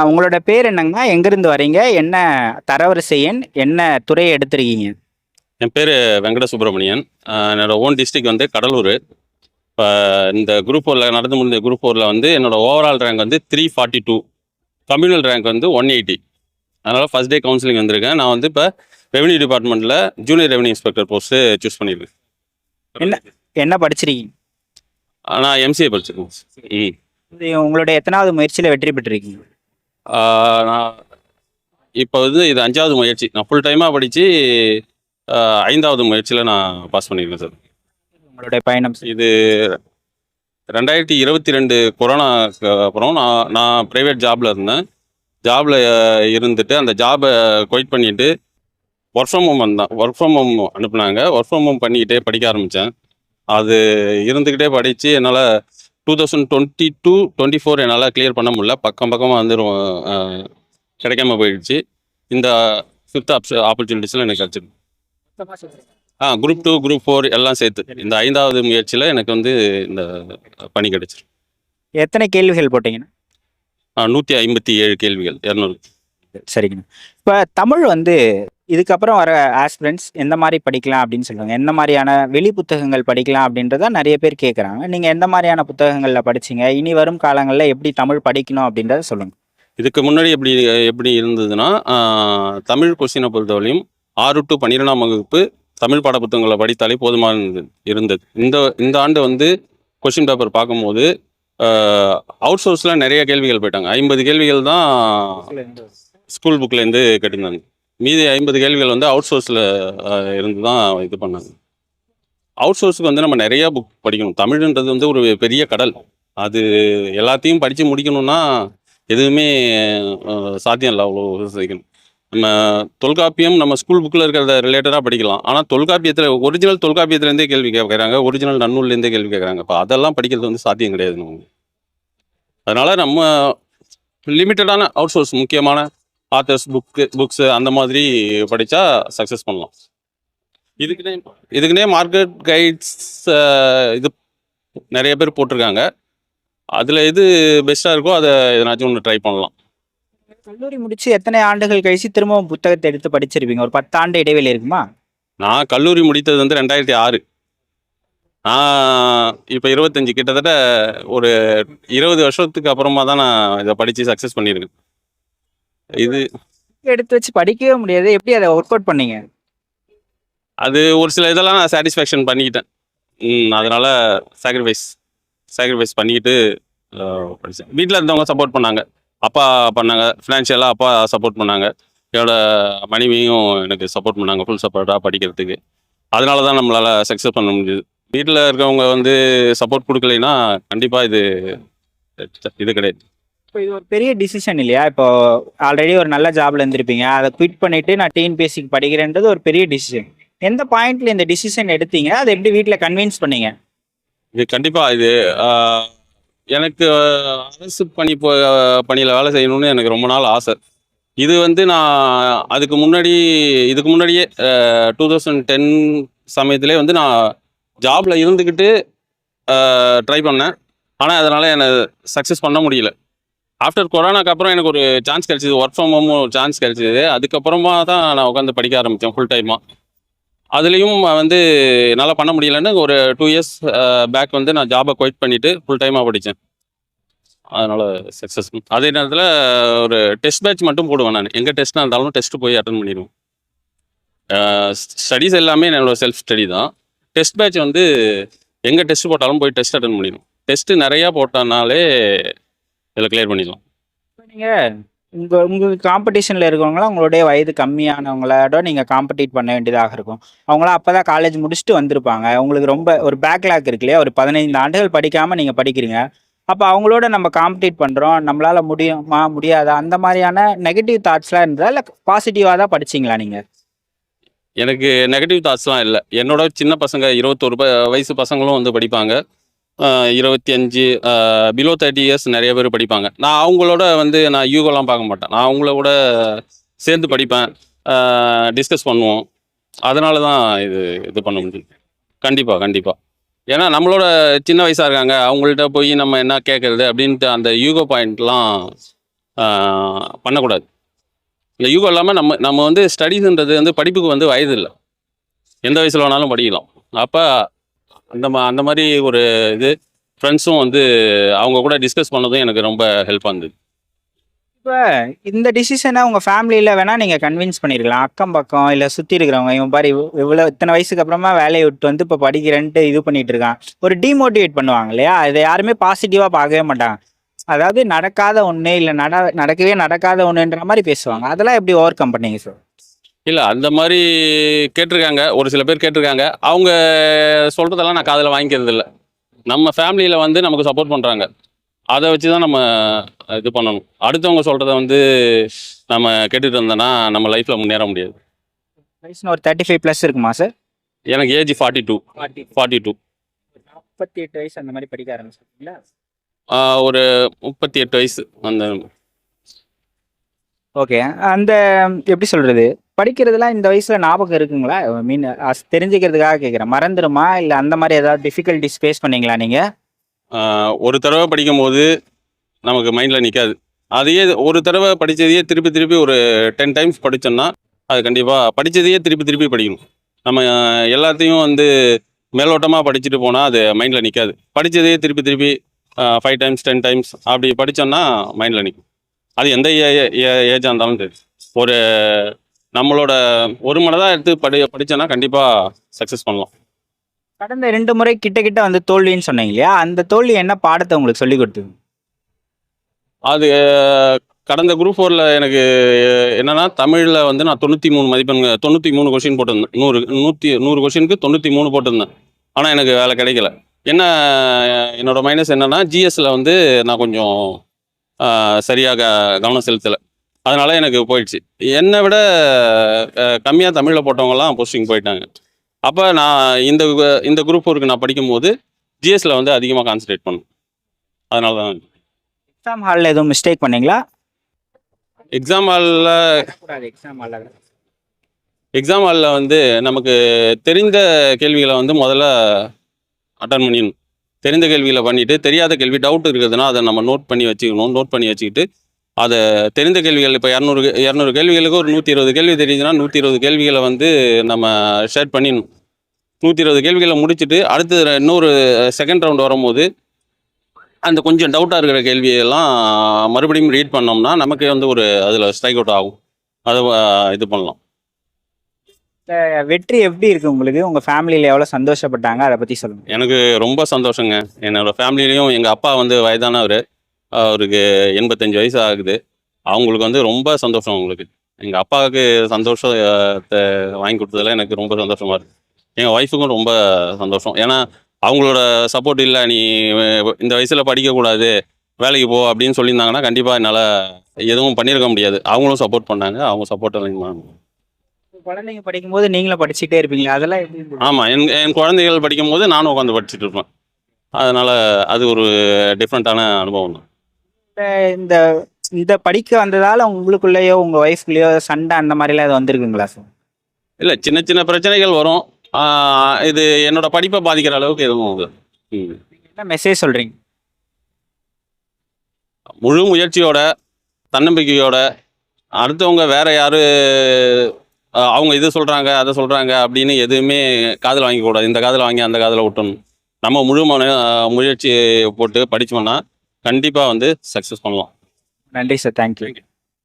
உங்களோட பேர் என்னங்கண்ணா? எங்கேருந்து வரீங்க? என்ன தரவரிசை எண்? என்ன துறையை எடுத்திருக்கீங்க? என் பேர் வெங்கட சுப்பிரமணியன். என்னோட ஓன் டிஸ்ட்ரிக் வந்து கடலூர். இப்போ இந்த குரூப் ஃபோரில் நடந்து முடிஞ்ச குரூப் ஃபோரில் வந்து என்னோட ஓவரால் ரேங்க் வந்து 342, கம்யூனல் ரேங்க் வந்து 180. அதனால் ஃபஸ்ட் டே கவுன்சிலிங் வந்திருக்கேன். நான் வந்து இப்போ ரெவன்யூ டிபார்ட்மெண்ட்டில் junior revenue inspector post choose பண்ணியிருக்கேன். என்ன என்ன படிச்சிருக்கீங்க? நான் எம்சிஏ படிச்சிருக்கேன். இது உங்களுடைய எத்தனாவது முயற்சியில் வெற்றி பெற்றிருக்கீங்க? நான் இப்போ வந்து இது 5வது முயற்சி. நான் ஃபுல் டைமாக படித்து 5வது முயற்சியில் நான் பாஸ் பண்ணியிருக்கேன் சார். உங்களுடைய பயணம் இது 2022 கொரோனாக்கு அப்புறம் நான் ப்ரைவேட் ஜாபில் இருந்தேன். ஜாபில் இருந்துட்டு அந்த ஜாபை குவைட் பண்ணிவிட்டு ஒர்க் ஃப்ரம் ஹோம் வந்தேன். ஒர்க் ஃப்ரம் ஹோம் அனுப்புனாங்க. ஒர்க் ஃப்ரம் ஹோம் பண்ணிக்கிட்டே படிக்க ஆரம்பித்தேன். அது இருந்துக்கிட்டே படித்து என்னால் 2022-24 என்னால் கிளியர் பண்ண முடியல. பக்கமாக வந்துடும் கிடைக்காம போயிடுச்சு. இந்த 5th ஆப்பர்ச்சுனிட்டிஸில் எனக்கு கிடச்சிருக்கு. குரூப் 2, குரூப் 4 எல்லாம் சேர்த்து இந்த 5வது முயற்சியில் எனக்கு வந்து இந்த பணி கிடைச்சிருக்கு. எத்தனை கேள்விகள் போட்டீங்கண்ணா? 157 கேள்விகள், 200. சரிங்கண்ணா. இப்போ தமிழ் வந்து இதுக்கப்புறம் வர ஆஸ்பிரண்ட்ஸ் எந்த மாதிரி படிக்கலாம் அப்படின்னு சொல்லுவாங்க. எந்த மாதிரியான வெளி புத்தகங்கள் படிக்கலாம் அப்படின்றத நிறைய பேர் கேட்குறாங்க. நீங்கள் எந்த மாதிரியான புத்தகங்களில் படிச்சிங்க? இனி வரும் காலங்களில் எப்படி தமிழ் படிக்கணும் அப்படின்றத சொல்லுங்கள். இதுக்கு முன்னாடி எப்படி இருந்ததுன்னா, தமிழ் கொஸ்டினை பொறுத்தவரையும் 6 to 12ஆம் வகுப்பு தமிழ் பாட புத்தகங்களை படித்தாலே போதுமான இருந்தது. இந்த ஆண்டு வந்து கொஸ்டின் பேப்பர் பார்க்கும்போது அவுட் சோர்ஸில் நிறைய கேள்விகள் போயிட்டாங்க. 50 கேள்விகள் தான் ஸ்கூல் புக்லேருந்து கேட்டிருந்தாங்க. மீதி 50 கேள்விகள் வந்து அவுட் சோர்ஸில் இருந்து தான் இது பண்ணாங்க. அவுட் சோர்ஸுக்கு வந்து நம்ம நிறையா புக் படிக்கணும். தமிழ்ன்றது வந்து ஒரு பெரிய கடல். அது எல்லாத்தையும் படித்து முடிக்கணும்னா எதுவுமே சாத்தியம் இல்லை. அவ்வளோ செய்யணும். நம்ம தொல்காப்பியம் நம்ம ஸ்கூல் புக்கில் இருக்கிறத ரிலேட்டடாக படிக்கலாம். ஆனால் ஒரிஜினல் தொல்காப்பியத்துலேருந்தே கேள்வி கேட்குறாங்க, ஒரிஜினல் நன்னூல்லேருந்தே கேள்வி கேட்குறாங்க. இப்போ அதெல்லாம் படிக்கிறது வந்து சாத்தியம் கிடையாது நமக்கு. அதனால் நம்ம லிமிட்டடான அவுட் சோர்ஸ், முக்கியமான ஆத்தர்ஸ் புக்ஸு அந்த மாதிரி படித்தா சக்ஸஸ் பண்ணலாம். இதுக்குனே மார்க்கெட் கைட்ஸ் இது நிறைய பேர் போட்டிருக்காங்க. அதில் எது பெஸ்ட்டாக இருக்கோ அதை எதனாச்சும் ஒன்று ட்ரை பண்ணலாம். கல்லூரி முடிச்சு எத்தனை ஆண்டுகள் கழிச்சு திரும்பவும் புத்தகத்தை எடுத்து படிச்சிருப்பீங்க? ஒரு 10 ஆண்டு இடைவெளி இருக்குமா? நான் கல்லூரி முடித்தது வந்து 2006. நான் இப்போ 25, கிட்டத்தட்ட ஒரு 20 வருஷத்துக்கு அப்புறமா தான் நான் இதை படித்து சக்ஸஸ் பண்ணியிருக்கேன். இது எடுத்து வச்சு படிக்கவே முடியாது. எப்படி அதை ஒர்க் அவுட் பண்ணீங்க? அது ஒரு சில இதெல்லாம் நான் சாட்டிஸ்ஃபேக்ஷன் பண்ணிக்கிட்டேன். அதனால் சாக்ரிஃபைஸ் பண்ணிக்கிட்டு படித்தேன். வீட்டில் இருந்தவங்க சப்போர்ட் பண்ணாங்க, அப்பா பண்ணாங்க, ஃபினான்ஷியலாக அப்பா சப்போர்ட் பண்ணாங்க, என்னோட மனைவியும் எனக்கு சப்போர்ட் பண்ணாங்க, ஃபுல் சப்போர்ட்டாக படிக்கிறதுக்கு. அதனால தான் நம்மளால் சக்ஸஸ் பண்ண முடியுது. வீட்டில் இருக்கவங்க வந்து சப்போர்ட் கொடுக்கலைன்னா கண்டிப்பாக இது கிடையாது. இப்போ இது ஒரு பெரிய டிசிஷன் இல்லையா? இப்போ ஆல்ரெடி ஒரு நல்ல ஜாப்ல இருந்திருப்பீங்க, அதை குவிட் பண்ணிட்டு நான் டிஎன்பிஎஸ்சிக்கு படிக்கிறேன்றது ஒரு பெரிய டிசிஷன். எந்த பாயிண்ட்ல இந்த டிசிஷன் எடுத்தீங்க? அதை எப்படி வீட்டில் கன்வின்ஸ் பண்ணீங்க? இது கண்டிப்பாக இது எனக்கு அரசு பணியில் வேலை செய்யணும்னு எனக்கு ரொம்ப நாள் ஆசை. இது வந்து நான் இதுக்கு முன்னாடியே 2010 சமயத்திலே வந்து நான் ஜாபில் இருந்துக்கிட்டு ட்ரை பண்ணேன். ஆனால் அதனால் எனக்கு சக்ஸஸ் பண்ண முடியல. ஆஃப்டர் கொரோனாக்கு அப்புறம் எனக்கு ஒரு சான்ஸ் கிடச்சிது, ஒர்க் ஃப்ரம் ஹோம் ஒரு சான்ஸ் கிடச்சிது. அதுக்கப்புறமா தான் நான் உட்காந்து படிக்க ஆரம்பித்தேன் ஃபுல் டைமாக. அதுலேயும் வந்து என்னால் பண்ண முடியலன்னு ஒரு 2 years பேக் வந்து நான் ஜாபை குவைட் பண்ணிவிட்டு ஃபுல் டைமாக படித்தேன். அதனால் சக்ஸஸ். அதே நேரத்தில் ஒரு டெஸ்ட் பேட்ச் மட்டும் போடுவேன். நான் எங்கே டெஸ்ட்டாக இருந்தாலும் டெஸ்ட்டு போய் அட்டன் பண்ணிடுவேன். ஸ்டடீஸ் எல்லாமே என்னோடய செல்ஃப் ஸ்டடி தான். டெஸ்ட் பேட்ச் வந்து எங்கே டெஸ்ட் போட்டாலும் போய் டெஸ்ட் அட்டன் பண்ணிடுவோம். டெஸ்ட்டு நிறையா போட்டனாலே இதில் கிளியர் பண்ணிடலாம். நீங்கள் உங்கள் காம்படிஷனில் இருக்கவங்களாம் உங்களுடைய வயது கம்மியானவங்களோட நீங்கள் காம்படிட் பண்ண வேண்டியதாக இருக்கும். அவங்களாம் அப்போ தான் காலேஜ் முடிச்சுட்டு வந்திருப்பாங்க. உங்களுக்கு ரொம்ப ஒரு பேக்லாக் இருக்கு இல்லையா? ஒரு 15 ஆண்டுகள் படிக்காமல் நீங்கள் படிக்கிறீங்க. அப்போ அவங்களோட நம்ம காம்படிட் பண்ணுறோம், நம்மளால் முடியுமா முடியாதா அந்த மாதிரியான நெகட்டிவ் தாட்ஸ்லாம் இருந்தால், இல்லை பாசிட்டிவாக தான் படிச்சிங்களா நீங்கள்? எனக்கு நெகட்டிவ் தாட்ஸ்லாம் இல்லை. என்னோட சின்ன பசங்க 21 வயசு பசங்களும் வந்து படிப்பாங்க. 25 பிலோ 30 years நிறைய பேர் படிப்பாங்க. நான் அவங்களோட வந்து நான் யூகோலாம் பார்க்க மாட்டேன். நான் அவங்களோட சேர்ந்து படிப்பேன், டிஸ்கஸ் பண்ணுவோம். அதனால தான் இது பண்ண முடியும். கண்டிப்பாக. ஏன்னா நம்மளோட சின்ன வயசாக இருக்காங்க, அவங்கள்ட்ட போய் நம்ம என்ன கேட்குறது அப்படின்ட்டு அந்த யூகோ பாயிண்ட்லாம் பண்ணக்கூடாது. இந்த ஈகோ இல்லாமல் நம்ம வந்து ஸ்டடீஸ்ன்றது வந்து படிப்புக்கு வந்து வயது இல்லை, எந்த வயசில் வேணாலும் படிக்கலாம். அப்போ அந்த மாதிரி ஒரு இது ஃப்ரெண்ட்ஸும் வந்து அவங்க கூட டிஸ்கஸ் பண்ணதும் எனக்கு ரொம்ப ஹெல்ப்பாக இருந்தது. இப்போ இந்த டிசிஷனை உங்க ஃபேமிலியில வேணா நீங்க கன்வின்ஸ் பண்ணிருக்கலாம். அக்கம் பக்கம் இல்ல சுத்தி இருக்கிறவங்க, இவன் பாரு இவ்வளவு இத்தனை வயசுக்கு அப்புறமா வேலையை விட்டு வந்து இப்ப படிக்கிறேன்ட்டு இது பண்ணிட்டு இருக்கான். ஒரு டிமோட்டிவேட் பண்ணுவாங்க இல்லையா? இதை யாருமே பாசிட்டிவா பார்க்கவே மாட்டாங்க. அதாவது நடக்காத ஒண்ணு இல்ல நடக்காத ஒண்ணுன்ற மாதிரி பேசுவாங்க. அதெல்லாம் எப்படி ஓவர் கம் பண்ணீங்க சார்? இல்லை, அந்த மாதிரி கேட்டிருக்காங்க, ஒரு சில பேர் கேட்டிருக்காங்க. அவங்க சொல்கிறதெல்லாம் நான் காதில் வாங்கிக்கிறது இல்லை. நம்ம ஃபேமிலியில் வந்து நமக்கு சப்போர்ட் பண்ணுறாங்க, அதை வச்சு தான் நம்ம இது பண்ணணும். அடுத்தவங்க சொல்கிறத வந்து நம்ம கேட்டுட்டு இருந்தோன்னா நம்ம லைஃப்பில் முன்னேற முடியாது. வயசுன்னு ஒரு 35 ப்ளஸ் இருக்குமா சார்? எனக்கு ஏஜ் 42. 42. 48 வயசு அந்த மாதிரி படிக்க ஆரம்பிச்சிருக்கீங்களா? ஒரு 38 வயசு அந்த. ஓகே. அந்த எப்படி சொல்றது? படிக்கிறதுலாம் இந்த வயசுல ஞாபகம் இருக்குங்களா? மீன் தெரிஞ்சுக்கிறதுக்காக கேட்குறேன். மறந்துடுமா? இல்லை அந்த மாதிரி ஏதாவது டிஃபிகல்ட்டிஸ் ஃபேஸ் பண்ணீங்களா நீங்க? ஒரு தடவை படிக்கும் போது நமக்கு மைண்டில் நிற்காது. அதையே ஒரு தடவை படித்ததையே திருப்பி திருப்பி ஒரு 10 டைம்ஸ் படித்தோம்னா அது கண்டிப்பாக படித்ததையே திருப்பி திருப்பி படிக்கணும். நம்ம எல்லாத்தையும் வந்து மேலோட்டமாக படிச்சுட்டு போனால் அது மைண்டில் நிற்காது. படித்ததையே திருப்பி திருப்பி 5 டைம்ஸ் 10 டைம்ஸ் அப்படி படித்தோம்னா மைண்டில் நிற்கும். அது எந்த ஏஜாக இருந்தாலும் சரி. ஒரு நம்மளோட ஒரு மனதாக எடுத்து படித்தோன்னா கண்டிப்பாக சக்ஸஸ் பண்ணலாம். கடந்த 2 முறை கிட்ட வந்து தோல்வின்னு சொன்னீங்க இல்லையா? அந்த தோல்வி என்ன பாடத்தை உங்களுக்கு சொல்லி கொடுத்தது? அது கடந்த குரூப் 4ல் எனக்கு என்னென்னா, தமிழில் வந்து நான் 93 மதிப்பெண்கள் 93 கொஷின் போட்டிருந்தேன். 100 கொஷினுக்கு 93 போட்டிருந்தேன். ஆனால் எனக்கு வேலை கிடைக்கல. என்னோட மைனஸ் என்னென்னா, ஜிஎஸ்சில் வந்து நான் கொஞ்சம் சரியாக கவனம் செலுத்தலை. அதனால் எனக்கு போயிடுச்சு. என்னை விட கம்மியாக தமிழில் போட்டவங்கலாம் போஸ்டிங் போயிட்டாங்க. அப்போ நான் இந்த குரூப் 4க்கு நான் படிக்கும்போது ஜிஎஸ்சில் வந்து அதிகமாக கான்சன்ட்ரேட் பண்ணேன். அதனால தான். எக்ஸாம் ஹாலில் எதுவும் மிஸ்டேக் பண்ணீங்களா? எக்ஸாம் ஹாலில் வந்து நமக்கு தெரிந்த கேள்விகளை வந்து முதல்ல அட்டன் பண்ணிடணும். தெரிந்த கேள்விகளை பண்ணிவிட்டு, தெரியாத கேள்வி டவுட் இருக்குதுன்னா அதை நம்ம நோட் பண்ணி வச்சுக்கிட்டு அதை தெரிந்த கேள்விகள் இப்போ 200 கேள்விகளுக்கு ஒரு 120 கேள்வி தெரியுதுன்னா 120 கேள்விகளை வந்து நம்ம ஷேர் பண்ணிடணும். 120 கேள்விகளை முடிச்சுட்டு அடுத்து இன்னொரு செகண்ட் ரவுண்ட் வரும்போது அந்த கொஞ்சம் டவுட்டாக இருக்கிற கேள்வியெல்லாம் மறுபடியும் ரீட் பண்ணோம்னா நமக்கு வந்து ஒரு அதில் ஸ்ட்ரைக் அவுட் ஆகும். அதை இது பண்ணலாம். வெற்றி எப்படி இருக்கு உங்களுக்கு? உங்க ஃபேமிலியில எவ்வளவு சந்தோஷப்பட்டாங்க, அதை பத்தி சொல்லுங்க. எனக்கு ரொம்ப சந்தோஷங்க. என்னோடய ஃபேமிலிலையும் எங்கள் அப்பா வந்து வயதானவர், அவருக்கு 85 வயசு ஆகுது. அவங்களுக்கு வந்து ரொம்ப சந்தோஷம். அவங்களுக்கு எங்கள் அப்பாவுக்கு சந்தோஷத்தை வாங்கி கொடுத்ததில் எனக்கு ரொம்ப சந்தோஷமாக இருக்குது. எங்கள் ஒய்ஃபுக்கும் ரொம்ப சந்தோஷம். ஏன்னா அவங்களோட சப்போர்ட் இல்லை, நீ இந்த வயசில் படிக்கக்கூடாது, வேலைக்கு போ அப்படின்னு சொல்லியிருந்தாங்கன்னா கண்டிப்பாக என்னால் எதுவும் பண்ணியிருக்க முடியாது. அவங்களும் சப்போர்ட் பண்ணாங்க. அவங்க சப்போர்ட் குழந்தைங்க படிக்கும்போது நீங்களும் படிச்சுட்டே இருப்பீங்களா? அதெல்லாம் எப்படி இருந்தது? ஆமாம், என் குழந்தைகள் படிக்கும்போது நானும் உட்காந்து படிச்சுட்டு இருப்பேன். அதனால் அது ஒரு டிஃப்ரெண்ட்டான அனுபவம் தான். இந்த இந்த படிக்க வந்ததால உங்களுக்குள்ளேயோ உங்க ஒய்ஃப்குள்ளேயோ சண்டை அந்த மாதிரிலாம் எதுவும் வந்திருக்குங்களா சார்? இல்லை, சின்ன சின்ன பிரச்சனைகள் வரும். இது என்னோட படிப்பை பாதிக்கிற அளவுக்கு எதுவும் இல்லை. என்ன மெசேஜ் சொல்றீங்க? முழு முயற்சியோட, தன்னம்பிக்கையோட, அடுத்தவங்க வேற யாரு அவங்க இது சொல்கிறாங்க அதை சொல்கிறாங்க அப்படின்னு எதுவுமே காதில் வாங்கிக்கூடாது. இந்த காதில் வாங்கி அந்த காதில் விட்டணும். நம்ம முழு முயற்சி போட்டு படித்தோம்னா கண்டிப்பாக வந்து சக்ஸஸ் பண்ணலாம். நன்றி சார். தேங்க்யூ.